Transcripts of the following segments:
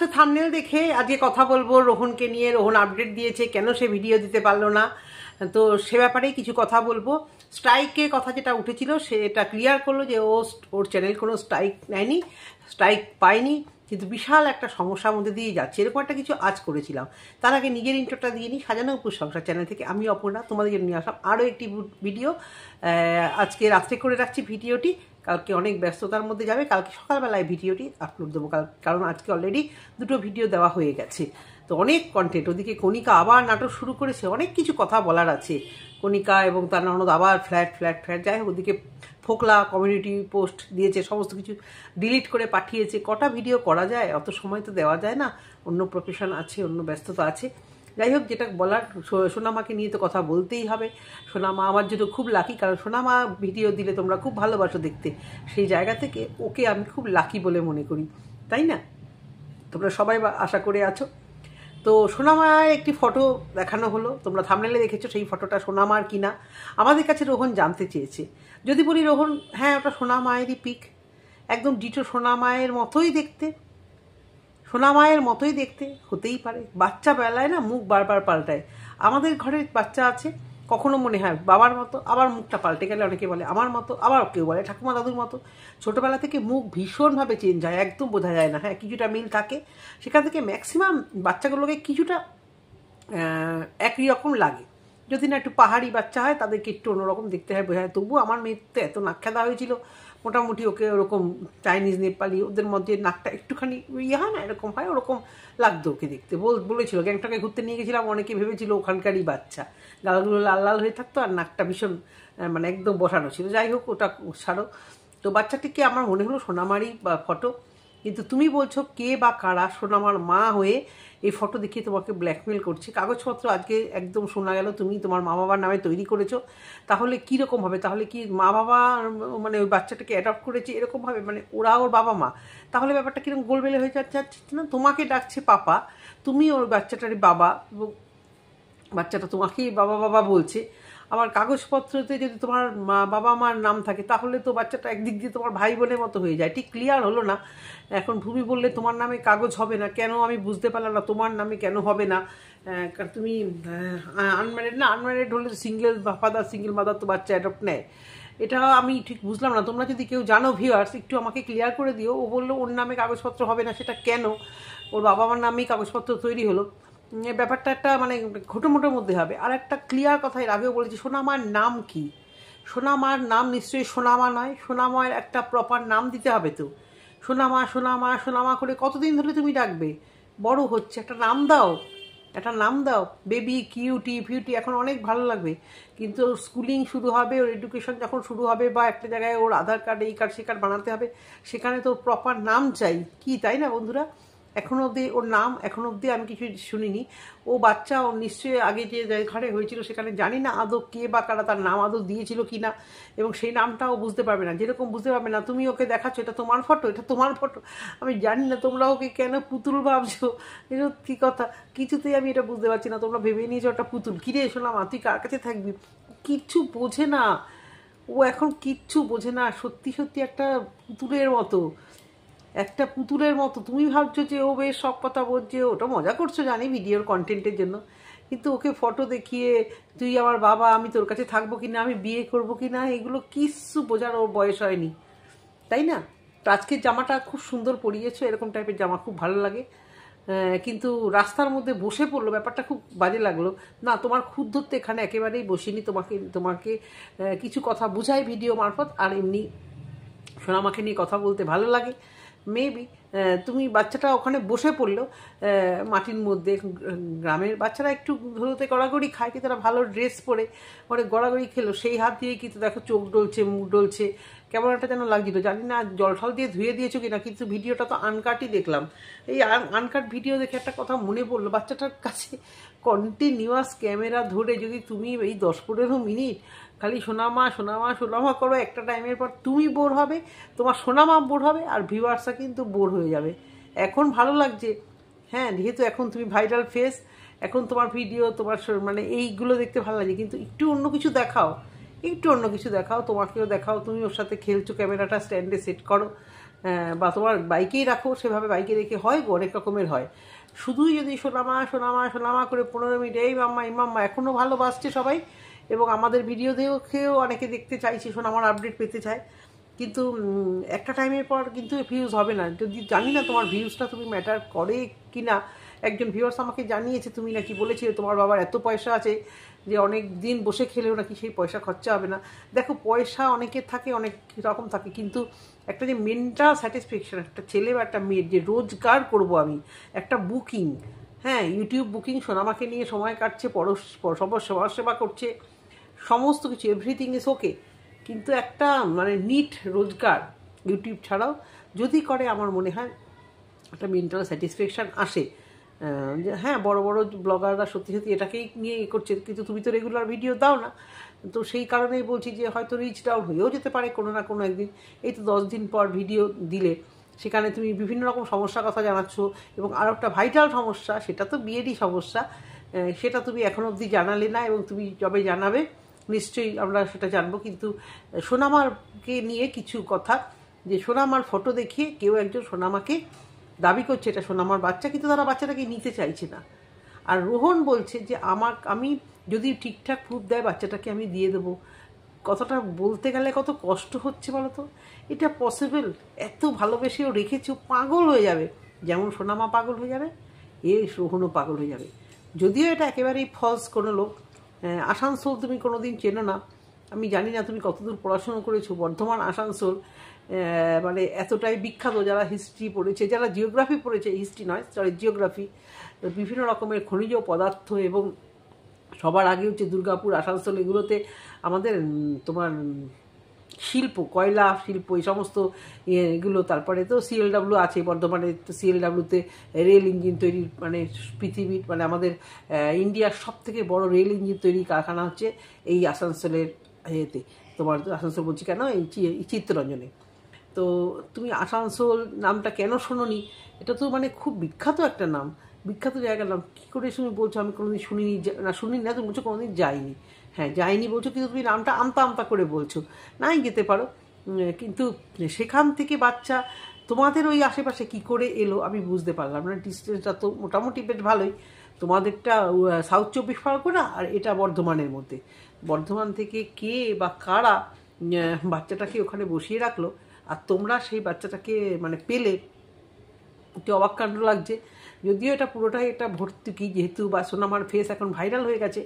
পোস্টের থাম্বনেল দেখে আজকে কথা বলবো রোহনকে নিয়ে। রোহন আপডেট দিয়েছে কেন সে ভিডিও দিতে পারলো না, তো সে ব্যাপারেই কিছু কথা বলবো। স্ট্রাইকের কথা যেটা উঠেছিল সেটা ক্লিয়ার করলো যে ওর চ্যানেল কোনো স্ট্রাইক নেয়নি, স্ট্রাইক পায়নি, কিন্তু বিশাল একটা সমস্যার মধ্যে দিয়ে যাচ্ছে। এরকম একটা কিছু আজ করেছিলাম। তার আগে নিজের ইন্ট্রোটা দিয়ে নিই। সাজানো উপর সংসার চ্যানেল থেকে আমি অপর্ণা তোমাদের জন্য নিয়ে আসলাম আরও একটি ভিডিও। আজকে রাত্রে করে রাখছি ভিডিওটি, কালকে অনেক ব্যস্ততার মধ্যে যাবে। কালকে সকালবেলায় ভিডিওটি আপলোড দেবো, কারণ আজকে অলরেডি দুটো ভিডিও দেওয়া হয়ে গেছে। তো অনেক কন্টেন্ট, ওদিকে কণিকা আবার নাটক শুরু করেছে, অনেক কিছু কথা বলার আছে। কণিকা এবং তার ননদ আবার ফ্ল্যাট, যাই হোক, ওদিকে ফোকলা কমিউনিটি পোস্ট দিয়েছে, সমস্ত কিছু ডিলিট করে পাঠিয়েছে। কটা ভিডিও করা যায়, অত সময় তো দেওয়া যায় না, অন্য প্রফেশন আছে, অন্য ব্যস্ততা আছে। যাই হোক, যেটা বলার, সোনামাকে নিয়ে তো কথা বলতেই হবে। সোনামা আমার জন্য খুব লাকি, কারণ সোনামা ভিডিও দিলে তোমরা খুব ভালোবাসো দেখতে। সেই জায়গা থেকে ওকে আমি খুব লাকি বলে মনে করি, তাই না? তোমরা সবাই আশা করে আছো। তো সোনামার একটি ফটো দেখানো হলো, তোমরা থাম্বনেলে দেখেছো। সেই ফটোটা সোনামার কিনা আমাদের কাছে রোহন জানতে চেয়েছে। যদি বলি রোহন, হ্যাঁ ওটা সোনামায়েরই পিক, একদম ডিটো সোনামায়ের মতোই দেখতে। সোনামায়ের মতোই দেখতে হতেই পারে, বাচ্চা বেলায় না মুখ বারবার পাল্টায়। আমাদের ঘরে বাচ্চা আছে, কখনো মনে হয় বাবার মতো, আবার মুখটা পাল্টে গেলে অনেকে বলে আমার মতো, আবার কেউ বলে ঠাকুমা দাদুর মতো। ছোটোবেলা থেকে মুখ ভীষণভাবে চেঞ্জ হয়, একদম বোঝা যায় না। হ্যাঁ, কিছুটা মিল থাকে, সেখান থেকে ম্যাক্সিমাম বাচ্চাগুলোকে কিছুটা একই রকম লাগে। যদি না একটু পাহাড়ি বাচ্চা হয় তাদেরকে একটু অন্যরকম দেখতে হয়, বোঝা হয়। তবুও আমার মেয়ের তো এত নাক খেদা হয়েছিল, মোটামুটি ওকে ওরকম চাইনিজ নেপালি ওদের মধ্যে নাকটা একটুখানি ইয়ে হয় না, এরকম হয়, ওরকম লাগতো ওকে দেখতে। বলেছিল, গ্যাংটকে ঘুরতে নিয়ে গেছিলাম, অনেকে ভেবেছিল ওখানকারই বাচ্চা। গালগুলো লাল লাল হয়ে থাকতো আর নাকটা ভীষণ মানে একদম বসানো ছিল। যাই হোক, ওটা ছাড়ো। তো বাচ্চাটিকে আমার মনে হলো সোনামারই ফটো, কিন্তু তুমি বলছো কে বা কারা সোনামার মা হয়ে এই ফটো দেখিয়ে তোমাকে ব্ল্যাকমেল করছে। কাগজপত্র আজকে একদম শোনা গেল তুমি তোমার মা বাবার নামে তৈরি করেছো। তাহলে কীরকম হবে? তাহলে কি মা বাবা মানে ওই বাচ্চাটাকে অ্যাডপ্ট করেছে এরকম হবে, মানে ওরা ওর বাবা মা? তাহলে ব্যাপারটা কিরকম গোলমেলে হয়ে যাচ্ছে না? তোমাকে ডাকছে পাপা, তুমি ওর বাচ্চাটারই বাবা, এবং বাচ্চাটা তোমাকেই বাবা বাবা বলছে। আবার কাগজপত্রতে যদি তোমার বাবা মার নাম থাকে তাহলে তো বাচ্চাটা একদিক দিয়ে তোমার ভাই বোনের মতো হয়ে যায়। ঠিক ক্লিয়ার হলো না। এখন ভূমি বললে তোমার নামে কাগজ হবে না কেন, আমি বুঝতে পারলাম না তোমার নামে কেন হবে না। কারণ তুমি আনম্যারিড না, আনম্যারিড হলে সিঙ্গেল ফাদার সিঙ্গেল মাদার তো বাচ্চা অ্যাডপ্ট নেয়। এটা আমি ঠিক বুঝলাম না। তোমরা যদি কেউ জানো ভিউয়ার্স, একটু আমাকে ক্লিয়ার করে দিও। ও বললো ওর নামে কাগজপত্র হবে না, সেটা কেন? ওর বাবা মার নামেই কাগজপত্র তৈরি হলো। ব্যাপারটা একটা মানে ঘটোমোটোর মধ্যে হবে। আর একটা ক্লিয়ার কথা এর আগেও বলেছি, সোনামার নাম কি? সোনামার নাম নিশ্চয়ই সোনামা নয়, সোনামায়ের একটা প্রপার নাম দিতে হবে। তো সোনামা সোনামা সোনামা করে কতদিন ধরে তুমি ডাকবে? বড় হচ্ছে, একটা নাম দাও, একটা নাম দাও। বেবি, কিউটি ফিউটি এখন অনেক ভালো লাগবে, কিন্তু ওর স্কুলিং শুরু হবে, ওর এডুকেশন যখন শুরু হবে, বা একটা জায়গায় ওর আধার কার্ড এই কার্ড সে কার্ড বানাতে হবে, সেখানে তো প্রপার নাম চাই কি, তাই না বন্ধুরা? এখনও অবধি ওর নাম এখনও অবধি আমি কিছু শুনিনি। ও বাচ্চা ও নিশ্চয়ই আগে যে ঘরে হয়েছিল সেখানে জানি না আদৌ কে বা কারা তার নাম আদৌ দিয়েছিল কি না, এবং সেই নামটাও বুঝতে পারবে না। যেরকম বুঝতে পারবে না তুমি ওকে দেখাচ্ছ এটা তোমার ফটো, এটা তোমার ফটো, আমি জানি না তোমরা ওকে কেন পুতুল ভাবছো। সত্যি কথা, কিছুতেই আমি এটা বুঝতে পারছি না। তোমরা ভেবে নিয়েছো ওটা পুতুল। কিরে শোনাম, তুই কার কাছে থাকবি? কিচ্ছু বোঝে না ও, এখন কিচ্ছু বোঝে না। সত্যি সত্যি একটা পুতুলের মতো, একটা পুতুলের মতো। তুমি ভাবছো যে ও বেশ সব কথা বলছে, ওটা মজা করছো জানি ভিডিওর কন্টেন্টের জন্য, কিন্তু ওকে ফটো দেখিয়ে তুই আমার বাবা, আমি তোর কাছে থাকবো কিনা, আমি বিয়ে করবো কিনা, এগুলো কিচ্ছু বোঝার ওর বয়স হয়নি, তাই না? তো আজকের জামাটা খুব সুন্দর পরিয়েছো, এরকম টাইপের জামা খুব ভালো লাগে। কিন্তু রাস্তার মধ্যে বসে পড়লো, ব্যাপারটা খুব বাজে লাগলো। না, তোমার খুদ ধরতে এখানে একেবারেই বসিনি। তোমাকে কিছু কথা বুঝাই ভিডিও মারফত, আর এমনি সোনামাকে নিয়ে কথা বলতে ভালো লাগে। মেবি তুমি বাচ্চাটা ওখানে বসে পড়লো মাটির মধ্যে। গ্রামের বাচ্চারা একটু ধরতে গড়াগড়ি খায়, কি তারা ভালো ড্রেস পরে পরে গড়াগড়ি খেলো, সেই হাত দিয়ে কিন্তু দেখো চোখ ডলছে, মুখ ডলছে, কেমন একটা যেন লাগছিল। জানি না জল ঠল দিয়ে ধুয়ে দিয়েছো কিনা, কিন্তু ভিডিওটা তো আনকাটই দেখলাম। এই আনকাট ভিডিও দেখে একটা কথা মনে পড়লো, বাচ্চাটার কাছে কন্টিনিউয়াস ক্যামেরা ধরে যদি তুমি এই 10-15 মিনিট খালি সোনামা সোনামা সোনামা করো, একটা টাইমের পর তুমি বোর হবে, তোমার সোনামা বোর হবে, আর ভিউয়ার্সরা কিন্তু বোর হয়ে যাবে। এখন ভালো লাগছে, হ্যাঁ, যেহেতু এখন তুমি ভাইরাল ফেস, এখন তোমার ভিডিও তোমার মানে এইগুলো দেখতে ভালো লাগে, কিন্তু একটু অন্য কিছু দেখাও, একটু অন্য কিছু দেখাও, তোমাকেও দেখাও, তুমি ওর সাথে খেলছো, ক্যামেরাটা স্ট্যান্ডে সেট করো, বা তোমার বাইকেই রাখো, সেভাবে বাইকে রেখে হয় গো, অনেক রকমের হয়। শুধুই যদি সোনামা সোনামা সোনামা করে 15 মিনিট এই মাম্মা এখনও ভালোবাসছে সবাই, এবং আমাদের ভিডিও দেখেও অনেকে দেখতে চাইছে, সোনামার আপডেট পেতে চায়। কিন্তু একটা টাইমের পর কিন্তু ভিউজ হবে না। যদি জানি না তোমার ভিউজটা তুমি ম্যাটার করে কি না। একজন ভিউয়ার্স আমাকে জানিয়েছে তুমি নাকি বলেছিলে তোমার বাবার এত পয়সা আছে যে অনেক দিন বসে খেলেও নাকি সেই পয়সা খরচা হবে না। দেখো, পয়সা অনেকের থাকে, অনেক রকম থাকে, কিন্তু একটা যে মেন্টাল স্যাটিসফ্যাকশন একটা ছেলে বা একটা মেয়ের যে রোজগার করব আমি, একটা বুকিং, হ্যাঁ ইউটিউব বুকিং, সোনামাকে নিয়ে সময় কাটছে, সবার সেবা করছে, সমস্ত কিছু এভরিথিং ইজ ওকে, কিন্তু একটা মানে নিট রোজগার ইউটিউব ছাড়াও যদি করে, আমার মনে হয় একটা মেন্টাল স্যাটিসফ্যাকশান আসে। যে হ্যাঁ, বড় বড় ব্লগাররা সত্যি সত্যি এটাকেই নিয়ে করছে, কিন্তু তুমি তো রেগুলার ভিডিও দাও না। তো সেই কারণেই বলছি যে হয়তো রিচ ডাউন হয়েও যেতে পারে কোনো না কোনো একদিন। এই তো 10 দিন পর ভিডিও দিলে, সেখানে তুমি বিভিন্ন রকম সমস্যার কথা জানাচ্ছ, এবং আরও একটা ভাইটাল সমস্যা, সেটা তো বিয়েরই সমস্যা, সেটা তুমি এখনো অবধি জানালে না, এবং তুমি যবে জানাবে নিশ্চয়ই আমরা সেটা জানবো। কিন্তু সোনামাকে নিয়ে কিছু কথা, যে সোনামার ফটো দেখিয়ে কেউ একজন সোনামাকে দাবি করছে এটা সোনামার বাচ্চা, কিন্তু তারা বাচ্চাটাকে নিতে চাইছে না। আর রোহন বলছে যে আমি যদি ঠিকঠাক প্রুফ দেয় বাচ্চাটাকে আমি দিয়ে দেবো। কথাটা বলতে গেলে কত কষ্ট হচ্ছে বলো তো। এটা পসিবল? এত ভালোবেসেও রেখেছে, পাগল হয়ে যাবে, যেমন সোনামা পাগল হয়ে যাবে, রোহনও পাগল হয়ে যাবে। যদিও এটা একেবারেই ফলস কোনো লোক। আসানসোল তুমি কোনো দিন চেনো না, আমি জানি না তুমি কতদূর পড়াশুনো করেছো। বর্ধমান আসানসোল মানে এতটাই বিখ্যাত, যারা হিস্ট্রি পড়েছে, যারা জিওগ্রাফি পড়েছে, হিস্ট্রি নয় সরি জিওগ্রাফি, বিভিন্ন রকমের খনিজ পদার্থ, এবং সবার আগে হচ্ছে দুর্গাপুর, আসানসোল, এগুলোতে আমাদের তোমার শিল্প, কয়লা শিল্প, এই সমস্ত এগুলো। তারপরে তো সিএলডাব্লিউ আছে বর্ধমানে, তো সিএলডাব্লিউতে রেল ইঞ্জিন তৈরির মানে পৃথিবীর মানে আমাদের ইন্ডিয়ার সব থেকে বড় রেল ইঞ্জিন তৈরি কারখানা হচ্ছে এই আসানসোলের এতে। তোমার আসানসোল বলছি কেন, এই চিত্তরঞ্জনে। তো তুমি আসানসোল নামটা কেন শোনোনি? এটা তো মানে খুব বিখ্যাত একটা নাম, বিখ্যাত জায়গার নাম। কী করে তুমি বলছো আমি কোনোদিন শুনিনি? না শুনিনি না, তুমি বলছো কোনোদিন যাইনি। হ্যাঁ যাইনি বলছো, কিন্তু তুমি নামটা আমতা আমতা করে বলছো, নাই যেতে পারো। কিন্তু সেখান থেকে বাচ্চা তোমাদের ওই আশেপাশে কি করে এলো আমি বুঝতে পারলাম না। ডিস্টেন্সটা তো মোটামুটি বেশ ভালোই, তোমাদেরটা সাউথ 24 পরগনা আর এটা বর্ধমানের মধ্যে। বর্ধমান থেকে কে বা কারা বাচ্চাটাকে ওখানে বসিয়ে রাখলো, আর তোমরা সেই বাচ্চাটাকে মানে পেলে, একটু অবাক কাণ্ড লাগছে। যদিও এটা পুরোটাই একটা ভর্তুকি, যেহেতু বা সোনামার ফেস এখন ভাইরাল হয়ে গেছে,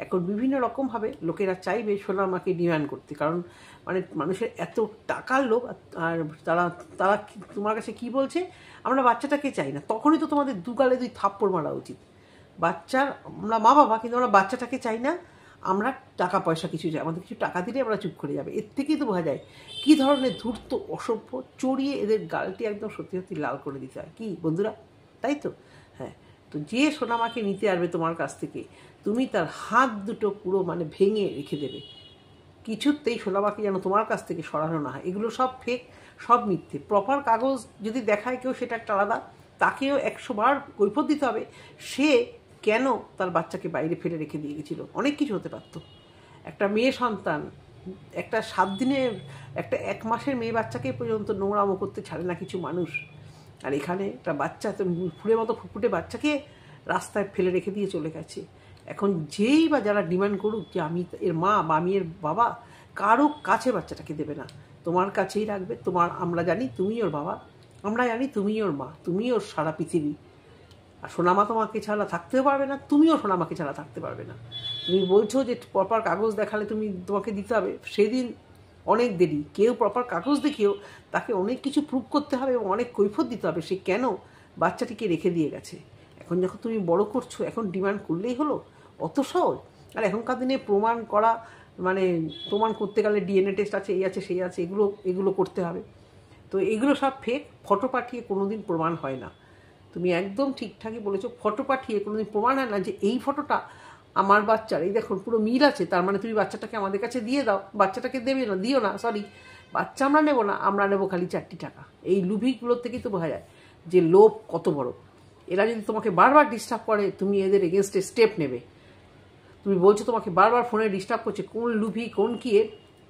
এখন বিভিন্ন রকমভাবে লোকেরা চাইবে সোনামাকে ডিমান্ড করতে, কারণ মানে মানুষের এত টাকার লোভ। আর তারা তারা তোমার কাছে কি বলছে, আমরা বাচ্চাটাকে চাই না, তখনই তো তোমাদের দুগালে 2 থাপ্পড় মারা উচিত। বাচ্চার আমরা মা বাবা, কিন্তু আমরা বাচ্চাটাকে চাই না, আমরা টাকা পয়সা কিছু চাই, আমাদের কিছু টাকা দিলে আমরা চুপ করে যাবে। এর থেকেই তো বোঝা যায় কী ধরনের ধূর্ত অসভ্য, চড়িয়ে এদের গালটি একদম সত্যি সত্যি লাল করে দিতে হয় কি বন্ধুরা, তাই তো? হ্যাঁ, তো যে সোনামাকে নিতে আসবে তোমার কাছ থেকে, তুমি তার হাত দুটো পুরো মানে ভেঙে রেখে দেবে, কিছুতেই সোনামাকে যেন তোমার কাছ থেকে সরানো না হয়। এগুলো সব ফেক, সব মিথ্যে। প্রপার কাগজ যদি দেখায় কেউ, সেটা একটা আলাদা, তাকেও 100 বার কৈফিয়ত দিতে হবে সে কেন তার বাচ্চাকে বাইরে ফেলে রেখে দিয়ে গেছিল। অনেক কিছু হতে পারতো। একটা মেয়ে সন্তান, একটা 7 দিনের, একটা 1 মাসের মেয়ে বাচ্চাকে পর্যন্ত নোংরামো করতে ছাড়ে না কিছু মানুষ, আর এখানে একটা বাচ্চা ফুলের মতো ফুটফুটে বাচ্চাকে রাস্তায় ফেলে রেখে দিয়ে চলে গেছে। এখন যেই বা যারা ডিমান্ড করুক যে আমি এর মা বা আমি এর বাবা, কারো কাছে বাচ্চাটাকে দেবে না, তোমার কাছেই রাখবে। আমরা জানি তুমি ওর বাবা, আমরা জানি তুমি ওর মা, তুমি ওর সারা পৃথিবী। আর সোনামা তোমাকে ছাড়া থাকতেও পারবে না, তুমিও সোনামাকে ছাড়া থাকতে পারবে না। তুমি বলছো যে প্রপার কাগজ দেখালে তোমাকে দিতে হবে, সেদিন অনেক দেরি। কেউ প্রপার কাগজ দেখিয়েও তাকে অনেক কিছু প্রুভ করতে হবে এবং অনেক কৈফিয়ত দিতে হবে সে কেন বাচ্চাটিকে রেখে দিয়ে গেছে। এখন যখন তুমি বড় করছো, এখন ডিমান্ড করলেই হলো, অত সহজ? আর এখনকার দিনে প্রমাণ করা মানে প্রমাণ করতে গেলে ডিএনএ টেস্ট আছে, এই আছে সেই আছে, এগুলো করতে হবে। তো এগুলো সব ফেক। ফটো পাঠিয়ে কোনোদিন প্রমাণ হয় না। তুমি একদম ঠিকঠাকই বলেছো, ফটো পাঠিয়ে কোনোদিন প্রমাণ হয় না যে এই ফটোটা আমার বাচ্চার, এই দেখুন পুরো মিল আছে, তার মানে তুমি বাচ্চাটাকে আমাদের কাছে দিয়ে দাও। বাচ্চাটাকে দেবে না, দিও না, সরি, বাচ্চা আমরা নেবো না, আমরা নেবো খালি 4টি টাকা। এই লুভিগুলোর থেকেই তো বোঝা যায় যে লোভ কত বড়। এরা যদি তোমাকে বারবার ডিস্টার্ব করে, তুমি এদের এগেনস্টে স্টেপ নেবে। তুমি বলছো তোমাকে বারবার ফোনে ডিস্টার্ব করছে, কোন লুভি কোন কি,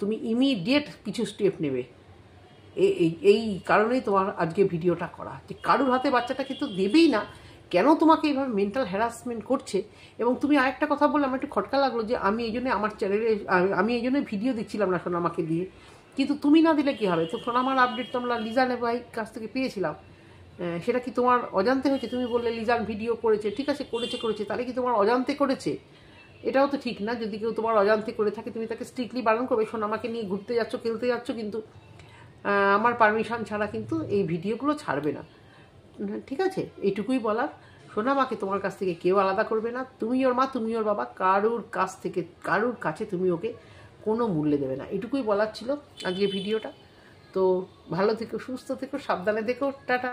তুমি ইমিডিয়েট কিছু স্টেপ নেবে। এই কারণেই তোমার আজকে ভিডিওটা করা, যে কারুর হাতে বাচ্চাটা কিন্তু দেবেই না, কেন তোমাকে এইভাবে মেন্টাল হ্যারাসমেন্ট করছে। এবং তুমি আরেকটা কথা বললে আমার একটু খটকা লাগলো, যে আমি এই জন্য আমার চ্যানেলে আমি এই জন্য ভিডিও দিচ্ছিলাম না সোনামাকে দিয়ে, কিন্তু তুমি না দিলে কি হবে? তো সোনামার আপডেট তো আমরা লিজান ভাই কাছ থেকে পেয়েছিলাম, সেটা কি তোমার অজান্তে হয়েছে? তুমি বললে লিজান ভিডিও করেছে, ঠিক আছে করেছে, তাহলে কি তোমার অজান্তে করেছে? এটাও তো ঠিক না। যদি কেউ তোমার অজান্তে করে থাকে তুমি তাকে স্ট্রিক্টলি বারণ করবে, সোনামাকে নিয়ে ঘুরতে যাচ্ছ, খেলতে যাচ্ছ, কিন্তু আমার পারমিশন ছাড়া কিন্তু এই ভিডিওগুলো ছাড়বে না, ঠিক আছে? এইটুকুই বলার। সোনামাকে তোমার কাছ থেকে কেউ আলাদা করবে না, তুমি ওর মা, তুমি ওর বাবা, কারুর কাছে তুমি ওকে কোনো মূল্যে দেবে না, এটুকুই বলার ছিল আজকে ভিডিওটা। তো ভালো থেকো, সুস্থ থেকো, সাবধানে থেকো, টাটা।